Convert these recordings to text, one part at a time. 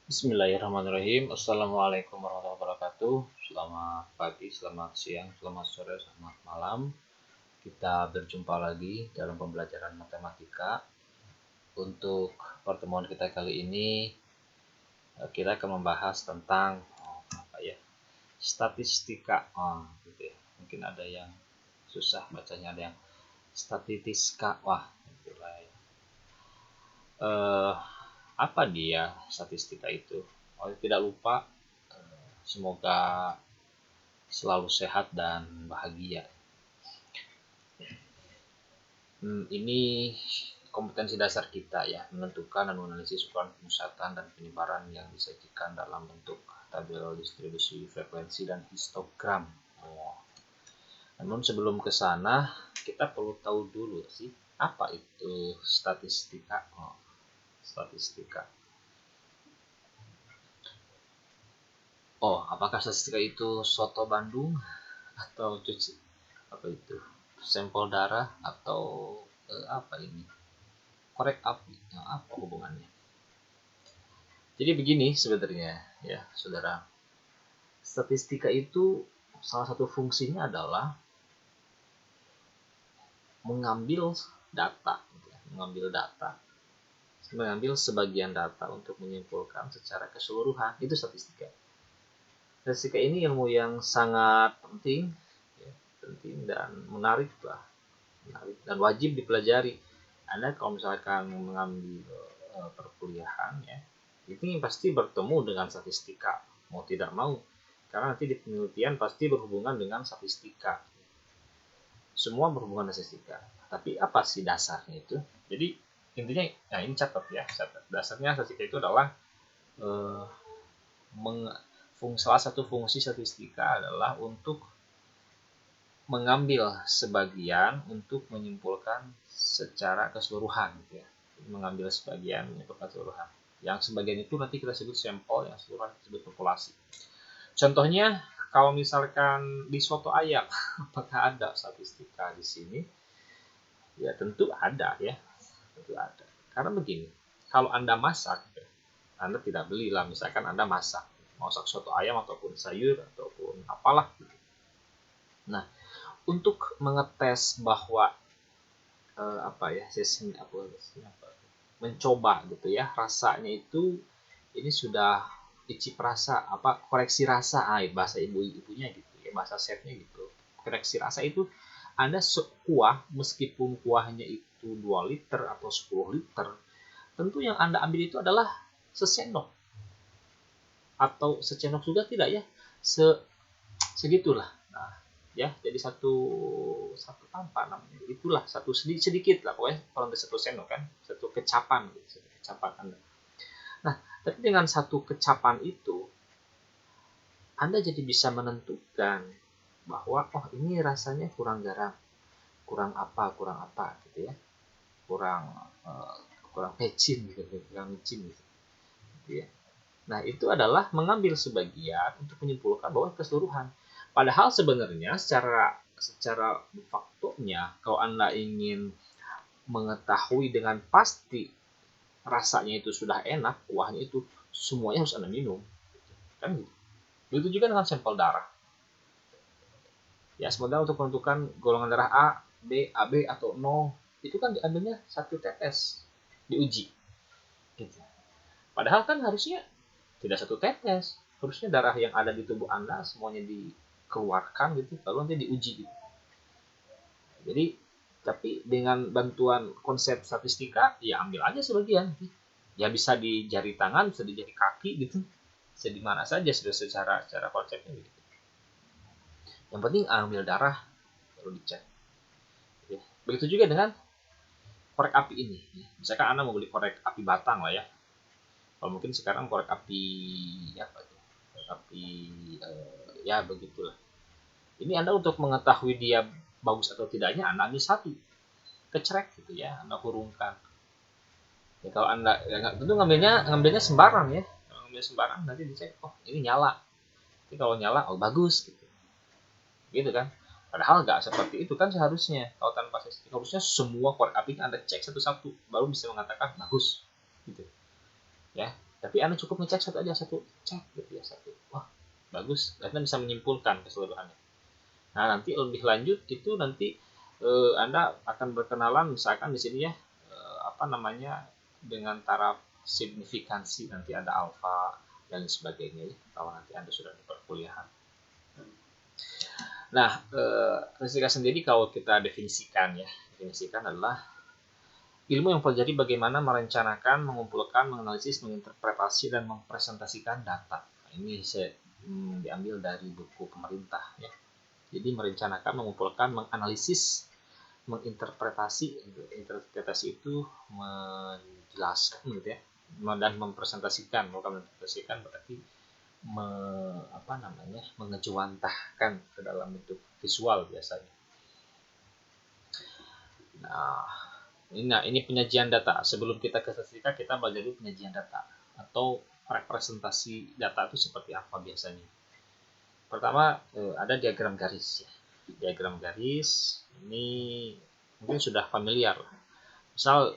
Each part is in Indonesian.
Bismillahirrahmanirrahim. Assalamualaikum warahmatullahi wabarakatuh. Selamat pagi, selamat siang, selamat sore, selamat malam. Kita berjumpa lagi dalam pembelajaran matematika. Untuk pertemuan kita kali ini, kita akan membahas tentang statistika. Gitu ya. Mungkin ada yang susah bacanya, ada yang statistiska. Itulah ya. Apa dia statistika itu? Tidak lupa, semoga selalu sehat dan bahagia. Ini kompetensi dasar kita ya, menentukan dan menganalisis ukuran pemusatan dan penyebaran yang disajikan dalam bentuk tabel distribusi frekuensi dan histogram. Namun sebelum ke sana, kita perlu tahu dulu sih, apa itu statistika? Statistika. Apakah statistika itu soto Bandung atau cuci apa itu? Sampel darah atau apa ini? Korek api. Apa hubungannya? Jadi begini sebenarnya ya, Saudara. Statistika itu salah satu fungsinya adalah mengambil data, mengambil sebagian data untuk menyimpulkan secara keseluruhan. Itu statistika. Statistika ini ilmu yang sangat penting, penting dan menarik dan wajib dipelajari. Anda kalau misalkan mengambil perkuliahan ya, ini pasti bertemu dengan statistika, mau tidak mau, karena nanti di penelitian pasti berhubungan dengan statistika. Semua berhubungan dengan statistika. Tapi apa sih dasarnya itu? Jadi intinya, ini catat ya. Dasarnya statistika itu adalah salah satu fungsi statistika adalah untuk mengambil sebagian untuk menyimpulkan secara keseluruhan, gitu ya. Mengambil sebagian menyimpulkan keseluruhan. Yang sebagian itu nanti kita sebut sampel, yang seluruhan kita sebut populasi. Contohnya, kalau misalkan di soto ayam, apakah ada statistika di sini? Ya tentu ada ya, tentu ada. Karena begini, kalau Anda masak, Anda tidak belilah, misalkan Anda masak soto ayam ataupun sayur ataupun apalah. Nah, untuk mengetes bahwa mencoba gitu ya, rasanya itu ini sudah icip rasa, koreksi rasa, bahasa ibunya gitu ya, bahasa chefnya gitu. Koreksi rasa itu Anda kuah, meskipun kuahnya itu 2 liter atau 10 liter, tentu yang Anda ambil itu adalah sesendok atau secendok juga tidak ya, segitulah. Nah, ya, jadi satu apa namanya, itulah satu sedikit lah pokoknya, kalau nggak satu sendok kan, satu kecapan Anda. Nah, tapi dengan satu kecapan itu Anda jadi bisa menentukan bahwa ini rasanya kurang garam, kurang apa gitu ya, kurang pecin gitu ya. Nah, itu adalah mengambil sebagian untuk menyimpulkan bahwa keseluruhan. Padahal sebenarnya secara faktornya, kalau Anda ingin mengetahui dengan pasti rasanya itu sudah enak, kuahnya itu semuanya harus Anda minum. Kan gitu. Begitu juga dengan sampel darah. Ya, sementara untuk menentukan golongan darah A, B, AB atau 0, itu kan diambilnya 1 tetes, diuji. Gitu. Padahal kan harusnya tidak 1 tetes, harusnya darah yang ada di tubuh Anda semuanya dikeluarkan gitu, lalu nanti diuji gitu. Jadi, tapi dengan bantuan konsep statistika, ya ambil aja sebagian. Ya bisa di jari tangan, bisa di jari kaki gitu, bisa di mana saja secara konsepnya gitu. Yang penting ambil darah lalu dicek. Ya. Begitu juga dengan korek api ini. Misalkan Anda mau beli korek api batang lah ya. Kalau mungkin sekarang korek api ya begitulah. Ini Anda untuk mengetahui dia bagus atau tidaknya, Anda ambil satu, kecerek gitu ya, Anda hurungkan. Ya, kalau Anda tentu ngambilnya sembarang ya. Kalau ngambil sembarang nanti dicek, ini nyala. Tapi kalau nyala, bagus gitu. Gitu kan. Padahal nggak seperti itu kan seharusnya. Kalau tanpa statistik, harusnya semua korek api Anda cek satu-satu baru bisa mengatakan bagus gitu. Ya. Tapi Anda cukup ngecek satu cek gitu ya, satu. Wah, bagus. Anda bisa menyimpulkan keseluruhannya. Nah, nanti lebih lanjut itu nanti Anda akan berkenalan misalkan di sini ya dengan taraf signifikansi, nanti ada alfa dan sebagainya ya, kalau nanti Anda sudah di perkuliahan. Nah, statistika sendiri kalau kita definisikan adalah ilmu yang pelajari bagaimana merencanakan, mengumpulkan, menganalisis, menginterpretasi, dan mempresentasikan data. Nah, ini saya diambil dari buku pemerintah ya. Jadi merencanakan, mengumpulkan, menganalisis, menginterpretasi. Interpretasi itu menjelaskan gitu ya, dan mempresentasikan. Bukan mempresentasikan berarti mengejawantahkan ke dalam bentuk visual biasanya. Nah, ini penyajian data. Sebelum kita ke statistika, kita belajar dulu penyajian data atau representasi data itu seperti apa biasanya. Pertama, ada diagram garis ya. Diagram garis ini mungkin sudah familiar. Misal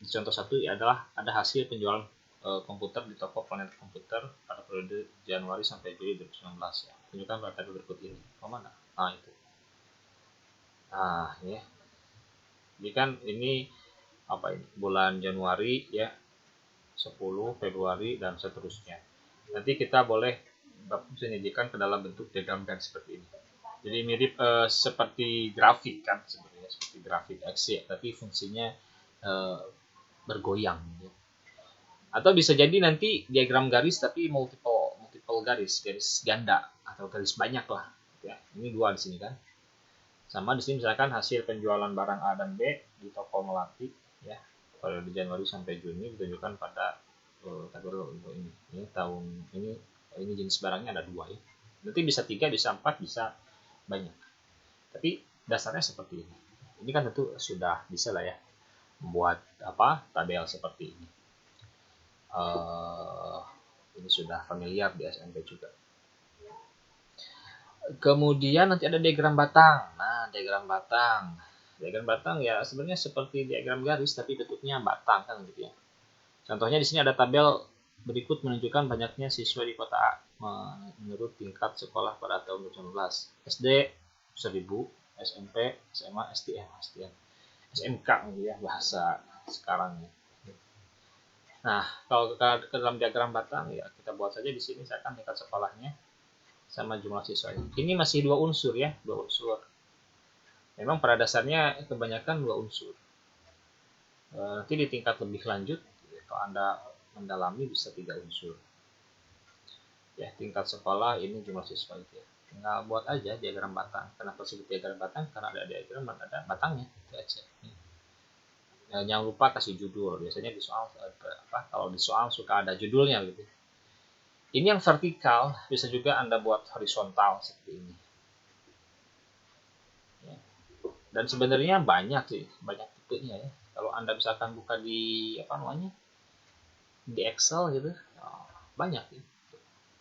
contoh satu adalah ada hasil penjualan komputer di toko Planet Komputer pada periode Januari sampai Juli 2019 ya. Tunjukkan pada tabel berikut ini. Mana? Nah, itu. Nah, ya. Jadi kan ini bulan Januari ya, 10 Februari dan seterusnya. Nanti kita boleh menyajikan ke dalam bentuk diagram garis seperti ini. Jadi mirip seperti grafik kan sebenarnya, seperti grafik Excel, tapi fungsinya bergoyang ya. Atau bisa jadi nanti diagram garis tapi multiple garis ganda atau garis banyak lah ya. Ini 2 di sini kan. Sama di sini misalkan hasil penjualan barang A dan B di toko Melati ya pada Januari sampai Juni ditunjukkan pada tabel untuk ini. Ini tahun ini jenis barangnya ada 2 ya. Nanti bisa 3, bisa 4, bisa banyak. Tapi dasarnya seperti ini. Ini kan tentu sudah bisa lah ya membuat tabel seperti ini. Ini sudah familiar di SMP juga. Kemudian nanti ada diagram batang. Nah, diagram batang ya sebenarnya seperti diagram garis tapi bentuknya batang kan gitu ya. Contohnya di sini ada tabel berikut menunjukkan banyaknya siswa di kota A menurut tingkat sekolah pada tahun 2019. SD 1000, SMP, SMA, STM, SMK gitu ya bahasa sekarang ya. Nah, kalau ke dalam diagram batang ya kita buat saja di sini misalkan tingkat sekolahnya sama jumlah siswanya. Ini masih 2 unsur ya, 2 unsur. Memang pada dasarnya kebanyakan 2 unsur. Nanti di tingkat lebih lanjut, kalau Anda mendalami bisa 3 unsur. Ya, tingkat sekolah ini jumlah siswa itu ya. Tinggal buat aja diagram batang. Kenapa disebut diagram batang? Karena ada diagram ada batangnya. Itu aja. Jangan lupa kasih judul. Biasanya di soal kalau di soal suka ada judulnya gitu. Ini yang vertikal, bisa juga Anda buat horizontal seperti ini. Ya. Dan sebenarnya banyak tipenya ya. Kalau Anda misalkan buka di di Excel gitu, banyak ya.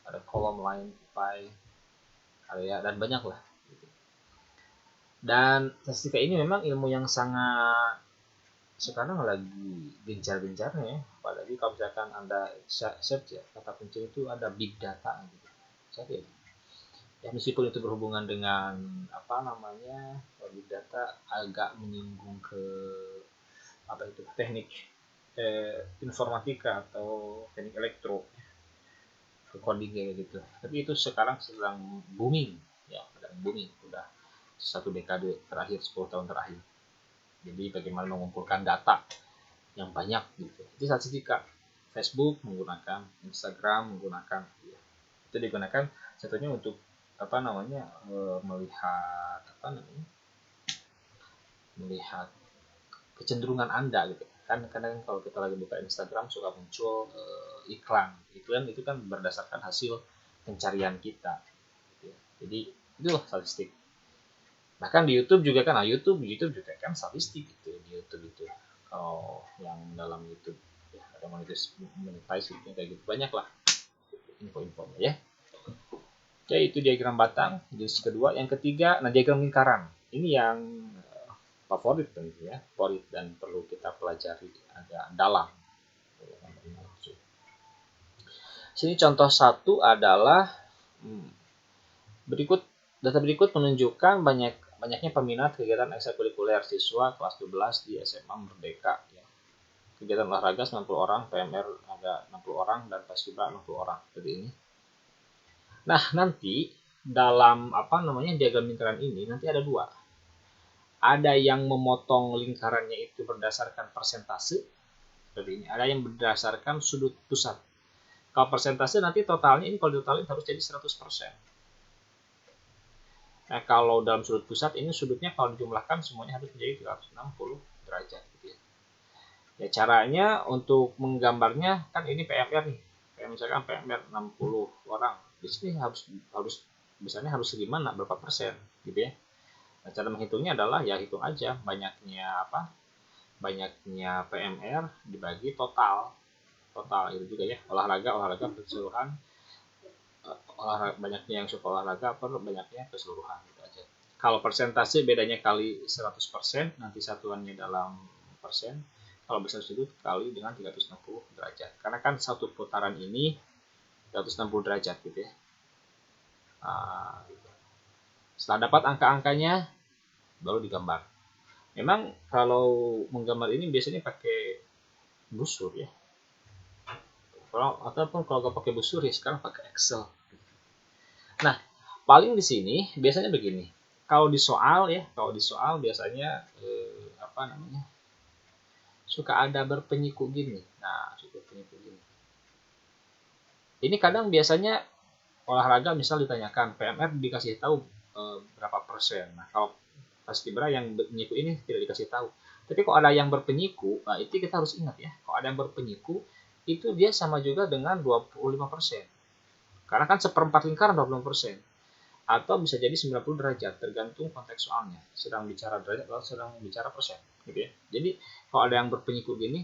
Ada kolom line, pie, area, dan banyak lah. Dan statistika ini memang ilmu yang sangat sekarang lagi gencar-gencarnya ya. Apalagi kalau misalkan Anda search ya, kata kunci itu ada big data gitu. Saya ya meskipun itu berhubungan dengan big data agak menyinggung ke teknik informatika atau teknik elektro ke coding kayak gitu. Tapi itu sekarang sedang booming ya, udah 1 dekade terakhir, 10 tahun terakhir. Jadi bagaimana mengumpulkan data yang banyak gitu. Itu statistika. Facebook menggunakan, Instagram menggunakan ya. Itu digunakan satunya untuk melihat kecenderungan Anda gitu. Kan kadang kalau kita lagi buka Instagram suka muncul iklan itu kan berdasarkan hasil pencarian kita gitu. Jadi itu statistik. Bahkan di YouTube juga kan, YouTube juga kan statistik gitu di YouTube itu. Kalau yang dalam YouTube ya ada monetize gitu kayak gitu, banyak lah info-infonya ya. Oke, itu diagram batang jenis kedua. Yang ketiga, diagram lingkaran. Ini yang favorit tentu ya, favorit dan perlu kita pelajari agak dalam. Sini contoh satu adalah data berikut menunjukkan banyaknya peminat kegiatan ekstrakurikuler siswa kelas 12 di SMA Merdeka. Ya. Kegiatan olahraga 90 orang, PMR ada 60 orang, dan Paskibra 60 orang. Seperti ini. Nah, nanti dalam diagram lingkaran ini nanti ada dua. Ada yang memotong lingkarannya itu berdasarkan persentase, seperti ini. Ada yang berdasarkan sudut pusat. Kalau persentase nanti totalnya ini kalau ditotalin harus jadi 100%. Nah, kalau dalam sudut pusat ini sudutnya kalau dijumlahkan semuanya harus menjadi 360 derajat gitu ya. Ya caranya untuk menggambarnya kan ini PMR nih. Misalkan PMR 60 orang. Di sini harus misalnya harus gimana berapa persen gitu ya. Nah, cara menghitungnya adalah ya hitung aja banyaknya PMR dibagi total itu juga ya, olahraga keseluruhan, banyaknya yang suka olahraga per banyaknya keseluruhan gitu aja. Kalau persentase bedanya kali 100%, nanti satuannya dalam persen. Kalau besar sudut kali dengan 360 derajat. Karena kan satu putaran ini 360 derajat gitu ya. Gitu. Setelah dapat angka-angkanya baru digambar. Memang kalau menggambar ini biasanya pakai busur ya. Ataupun kalau nggak pakai busur ya sekarang pakai Excel. Nah, paling di sini biasanya begini. Kalau di soal biasanya suka ada berpenyiku gini. Nah, suka berpenyiku gini. Ini kadang biasanya olahraga misal ditanyakan PMR dikasih tahu berapa persen. Nah, kalau Paskibra yang berpenyiku ini tidak dikasih tahu. Tapi kalau ada yang berpenyiku, nah itu kita harus ingat ya. Kalau ada yang berpenyiku, itu dia sama juga dengan 25%. Karena kan seperempat lingkaran 20%. Atau bisa jadi 90 derajat, tergantung konteks soalnya. Sedang bicara derajat atau sedang bicara persen. Gitu ya. Jadi kalau ada yang berpenyiku gini,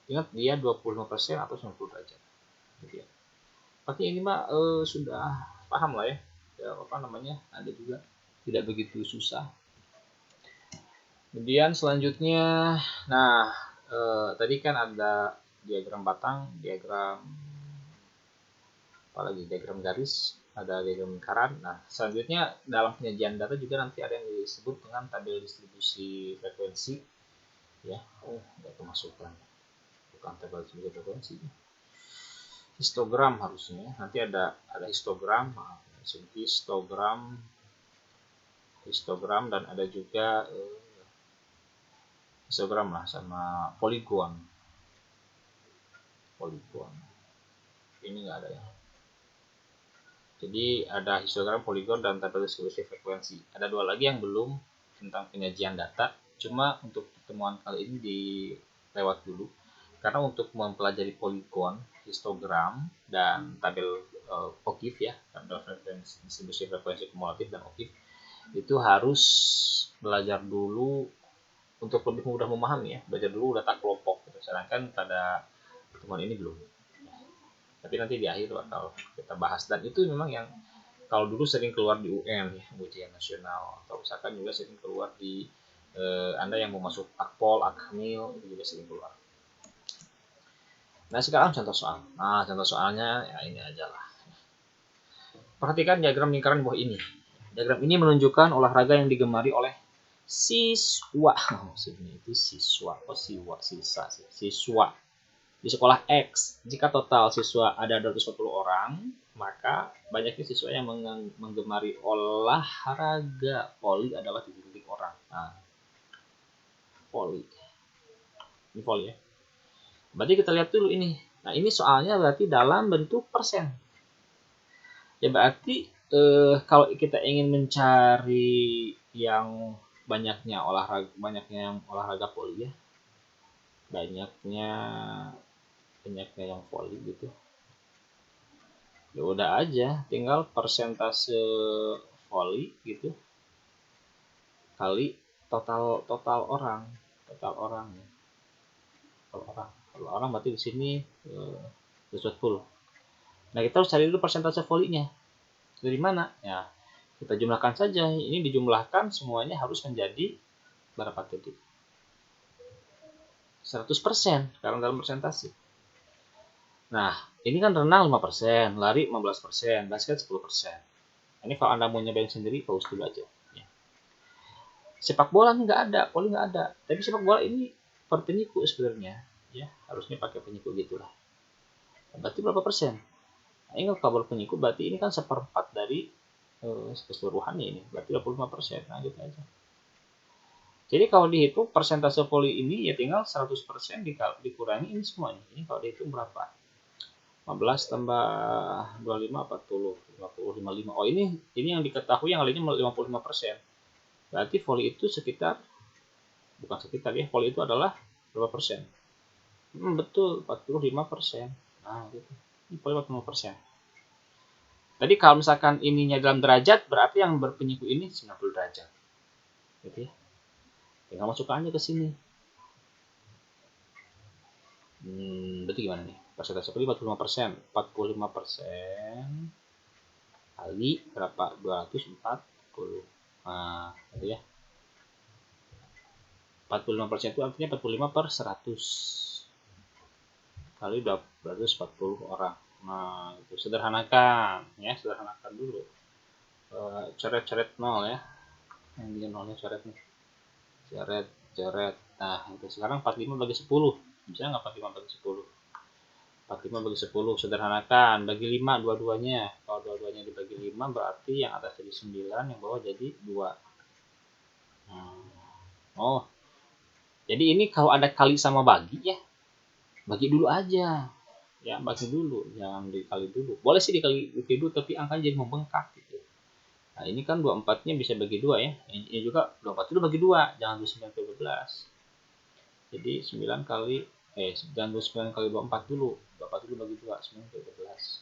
ingat dia 25% atau 90 derajat. Gitu ya. Tapi ini mah sudah paham lah ya. Ada juga tidak begitu susah. Kemudian selanjutnya, nah tadi kan ada diagram batang, diagram garis, ada diagram lingkaran. Nah selanjutnya dalam penyajian data juga nanti ada yang disebut dengan tabel distribusi frekuensi, ya. Nggak kemasukan, bukan tabel distribusi frekuensi, histogram harusnya. Nanti ada histogram, histogram dan ada juga histogram lah sama poligon. Ini nggak ada ya. Jadi ada histogram, poligon, dan tabel distribusi frekuensi. Ada dua lagi yang belum tentang penyajian data. Cuma untuk pertemuan kali ini dilewat dulu. Karena untuk mempelajari poligon, histogram, dan tabel OKIF ya, tabel distribusi frekuensi kumulatif dan OKIF, itu harus belajar dulu untuk lebih mudah memahami ya. Belajar dulu data kelompok. Sedangkan pada pertemuan ini belum. Tapi nanti di akhir bakal kita bahas, dan itu memang yang kalau dulu sering keluar di UN ya, ujian nasional, atau misalkan juga sering keluar di Anda yang mau masuk Akpol, Akmil, itu juga sering keluar. Nah sekarang contoh soal. Nah contoh soalnya ya ini aja lah. Perhatikan diagram lingkaran bawah ini. Diagram ini menunjukkan olahraga yang digemari oleh siswa. Itu siswa, siswa di sekolah X. Jika total siswa ada 240 orang, maka banyaknya siswa yang menggemari olahraga voli adalah 7 orang. Nah, voli. Ini voli ya. Berarti kita lihat dulu ini. Nah, ini soalnya berarti dalam bentuk persen. Ya berarti kalau kita ingin mencari yang banyaknya yang olahraga voli ya. Banyaknya yang voli gitu. Ya udah aja, tinggal persentase voli gitu kali total orang ya. Kalau orang berarti di sini 240. Nah kita harus cari dulu persentase volinya dari mana ya, kita jumlahkan saja. Ini dijumlahkan semuanya harus menjadi berapa tadi, 100% karena dalam persentase. Nah, ini kan renang 5%, lari 15%, basket 10%. Ini kalau Anda mau nyobain sendiri, pause dulu aja. Ya. Sepak bola ini nggak ada, voli nggak ada. Tapi sepak bola ini per penyiku sebenarnya. Ya, harusnya pakai penyiku gitulah. Berarti berapa persen? Nah, ini kalau penyiku berarti ini kan seperempat dari keseluruhannya ini. Berarti 25%. Nah, gitu aja. Jadi kalau dihitung persentase voli ini ya tinggal 100% dikurangi ini semua. Ini kalau dihitung berapa? 15 tambah 25 40 50 55. Oh, ini yang diketahui yang lainnya 55%. Berarti voli itu sekitar, bukan sekitar ya, voli itu adalah berapa persen? Betul, 45%. Nah, gitu. Ini voli 45%. Tadi kalau misalkan ininya dalam derajat, berarti yang berpenyiku ini 90 derajat. Gitu ya. Tinggal masukkannya ke sini. Berarti gimana nih? Persentase voli 45%. 45% kali berapa? 240. Nah, gitu ya. 45% itu artinya 45 per 100 kali 240 orang. Nah, itu sederhanakan ya, sederhanakan dulu. Coret-coret nol ya. Yang dia nolnya coret nih. Coret. Nah, itu sekarang 45 bagi 10. Bisa nggak 45 bagi 10? 45 bagi 10 sederhanakan, bagi 5 dua-duanya. Kalau dua-duanya dibagi 5 berarti yang atas jadi 9, yang bawah jadi 2. Oh, jadi ini kalau ada kali sama bagi ya, bagi dulu aja. Ya, bagi dulu, jangan dikali dulu. Boleh sih dikali dulu, tapi angkanya jadi membengkak gitu. Nah, ini kan 24-nya bisa bagi 2 ya. Ini juga 24 itu bagi 2, jangan 29 kali 12. Jadi 9 kali jangan 29 kali 24 dulu. 24 dulu bagi 2, 9 kali 12.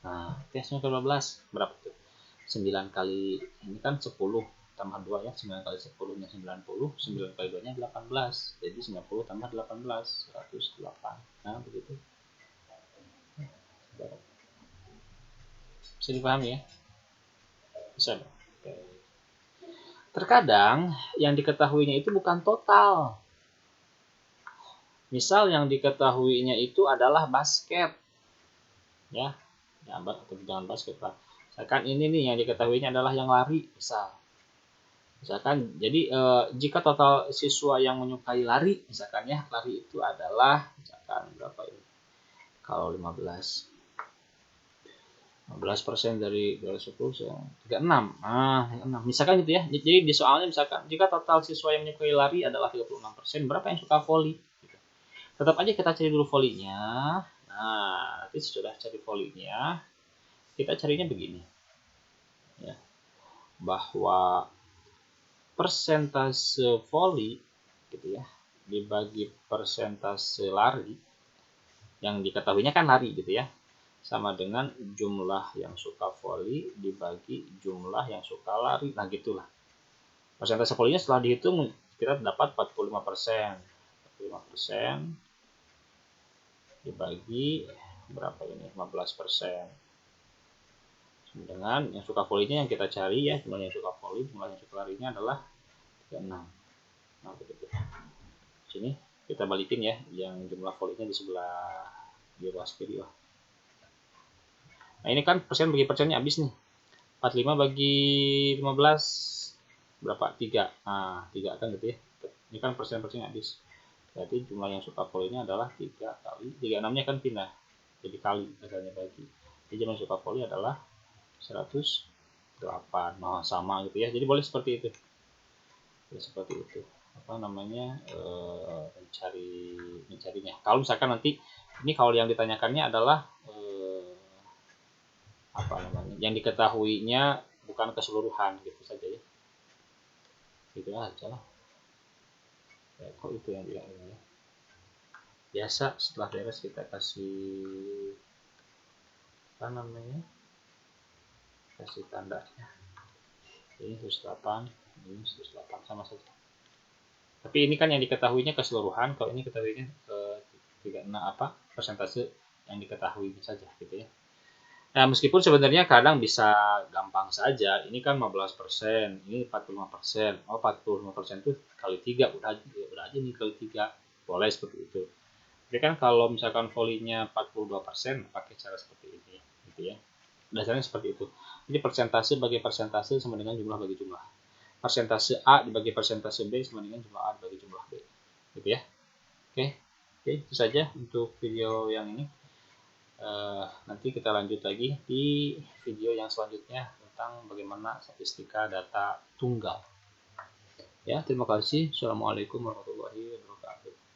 Nah, tes 9 kali 12 berapa tuh? 9 kali ini kan 10 tambah 2 ya. 9 kali 10-nya 90, 9 kali 2-nya 18. Jadi 90 tambah 18, 108. Nah, begitu. Bisa dipahami ya? Bisa. Oke. Terkadang yang diketahuinya itu bukan total. Misal yang diketahuinya itu adalah basket. Ya, atau jangan basket lah. Misalkan ini nih yang diketahuinya adalah yang lari, misalkan jadi jika total siswa yang menyukai lari, misalkan ya, lari itu adalah misalkan berapa ini? Kalau 15% dari 210 36. Nah, 36. Misalkan gitu ya. Jadi di soalnya misalkan jika total siswa yang menyukai lari adalah 36%, berapa yang suka voli? Tetap aja kita cari dulu volinya. Nah, nanti sudah cari volinya, kita carinya begini. Ya. Bahwa persentase voli gitu ya dibagi persentase lari, yang diketahuinya kan lari gitu ya, sama dengan jumlah yang suka voli dibagi jumlah yang suka lari. Nah, gitulah. Persentase volinya setelah dihitung kita dapat 45%. 45% dibagi berapa ini? 15%. Dengan yang suka volinya yang kita cari ya, jumlah yang suka voli, jumlah yang suka larinya adalah 36. Nah, begitu. Sini kita balikin ya, yang jumlah volinya di sebelah di ruas kiri lah. Nah, ini kan persen bagi persennya habis nih. 45 bagi 15 berapa? 3. Nah, 3 kan gitu ya. Ini kan persen-persennya habis. Berarti jumlah yang suka volinya adalah 3 kali 36-nya kan pindah jadi kali asalnya bagi. Jadi jumlah yang suka voli adalah 108. Nah, sama gitu ya. Jadi boleh seperti itu. Boleh seperti itu. Apa namanya? Mencarinya. Kalau misalkan nanti ini kalau yang ditanyakannya adalah apa namanya? Yang diketahuinya bukan keseluruhan gitu saja ya. Gitu aja lah. Ya, kok itu yang bilang ini ya. Biasa setelah beres kita kasih apa namanya? Kasih tandanya. Ini 108, ini 108 sama saja. Tapi ini kan yang diketahuinya keseluruhan, kalau ini ketahuinya tidak apa persentase yang diketahui saja gitu ya. Nah, meskipun sebenarnya kadang bisa gampang saja. Ini kan 15%, ini 45%. Oh, 45% itu kali 3 udah aja nih kali 3. Boleh seperti itu. Jadi kan kalau misalkan volinya 42%, pakai cara seperti ini, gitu ya. Dasarnya seperti itu. Jadi persentase bagi persentase sama dengan jumlah bagi jumlah. Persentase A dibagi persentase B sama dengan jumlah A dibagi jumlah B. Gitu ya. Oke. Oke, itu saja untuk video yang ini. Nanti kita lanjut lagi di video yang selanjutnya tentang bagaimana statistika data tunggal. Ya, terima kasih. Assalamualaikum warahmatullahi wabarakatuh.